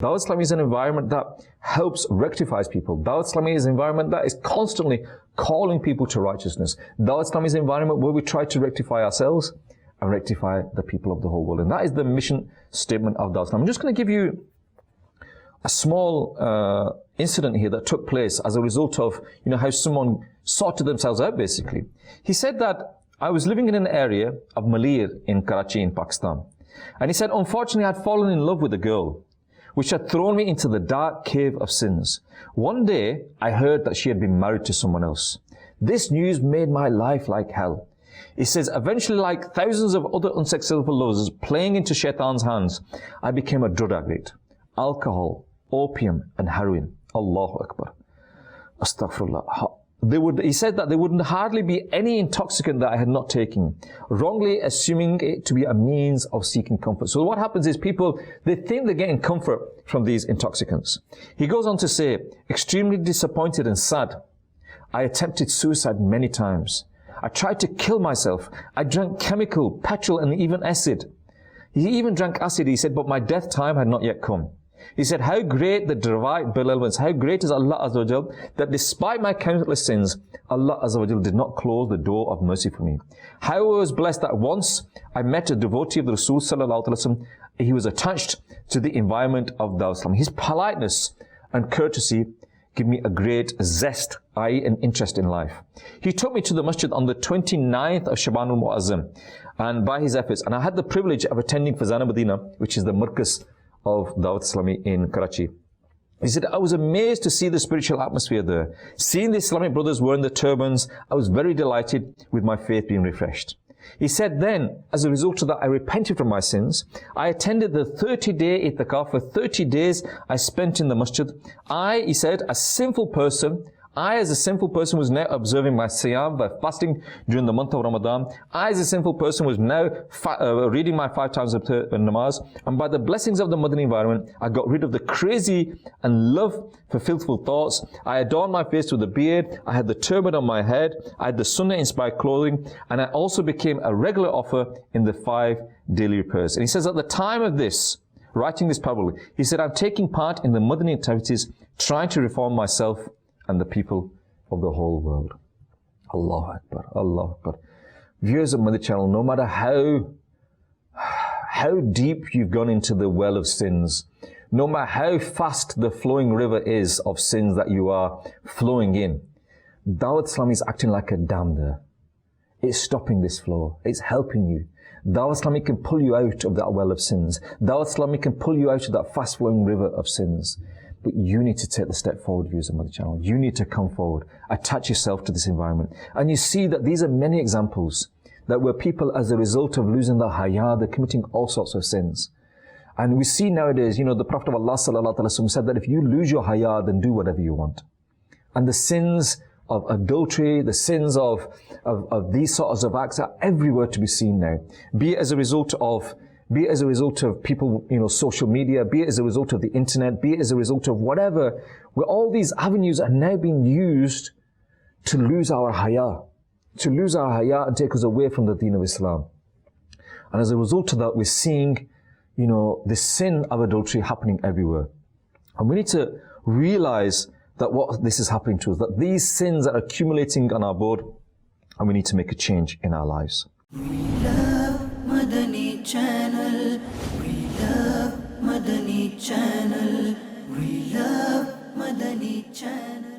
Dawat Islami is an environment that helps rectifies people. Dawat Islami is an environment that is constantly calling people to righteousness. Dawat Islami is an environment where we try to rectify ourselves and rectify the people of the whole world. And that is the mission statement of Dawat Islami. I'm just going to give you a small incident here that took place as a result of, how someone sorted themselves out, basically. He said that I was living in an area of Malir in Karachi in Pakistan. And he said, unfortunately, I had fallen in love with a girl, which had thrown me into the dark cave of sins. One day, I heard that she had been married to someone else. This news made my life like hell. He says, eventually, like thousands of other unsuccessful lovers playing into shaitan's hands, I became a drug addict. Alcohol, opium, and heroin. Allahu Akbar. Astaghfirullah. He said that there would hardly be any intoxicant that I had not taken, wrongly assuming it to be a means of seeking comfort. So what happens is people, they think they're getting comfort from these intoxicants. He goes on to say, extremely disappointed and sad, I attempted suicide many times. I tried to kill myself. I drank chemical, petrol, and even acid. He even drank acid, he said, but my death time had not yet come. He said, how great the divine benevolence, how great is Allah Azza wa Jal, that despite my countless sins, Allah Azza wa Jal did not close the door of mercy for me. How I was blessed that once I met a devotee of the Rasul Sallallahu Alaihi Wasallam, he was attached to the environment of Dawat Islam. His politeness and courtesy give me a great zest, i.e. an interest in life. He took me to the masjid on the 29th of Shaban al-Mu'azzam, and by his efforts, and I had the privilege of attending Fazana Medina, which is the markaz of Dawat Islami in Karachi. He said, I was amazed to see the spiritual atmosphere there. Seeing the Islamic brothers wearing the turbans, I was very delighted with my faith being refreshed. He said then, as a result of that, I repented from my sins. I attended the 30-day itikaf. For 30 days I spent in the masjid. He said, as a sinful person was now observing my siyam by fasting during the month of Ramadan. I as a sinful person was now reading my 5 times of namaz. And by the blessings of the Madani environment, I got rid of the crazy and love for filthful thoughts. I adorned my face with a beard. I had the turban on my head. I had the Sunnah inspired clothing. And I also became a regular offer in the 5 daily prayers. And he says at the time of this, writing this parable, he said, I'm taking part in the Madani activities, trying to reform myself and the people of the whole world. Allahu Akbar, Allahu Akbar. Viewers of Madani Channel, no matter how deep you've gone into the well of sins, no matter how fast the flowing river is of sins that you are flowing in, Dawat Islami is acting like a dam there. It's stopping this flow. It's helping you. Dawat Islami can pull you out of that well of sins. Dawat Islami can pull you out of that fast flowing river of sins. But you need to take the step forward, viewers of Madani Channel. You need to come forward, attach yourself to this environment. And you see that these are many examples that where people, as a result of losing their haya, they're committing all sorts of sins. And we see nowadays, the Prophet of Allah Sallallahu Alaihi Wasallam said that if you lose your haya, then do whatever you want. And the sins of adultery, the sins of these sorts of acts are everywhere to be seen now. Be it as a result of people, social media, be it as a result of the internet, be it as a result of whatever, where all these avenues are now being used to lose our haya and take us away from the deen of Islam. And as a result of that, we're seeing, the sin of adultery happening everywhere. And we need to realize that what this is happening to us, that these sins are accumulating on our board, and we need to make a change in our lives. We love Madani Channel. We love Madani Channel. We love Madani Channel.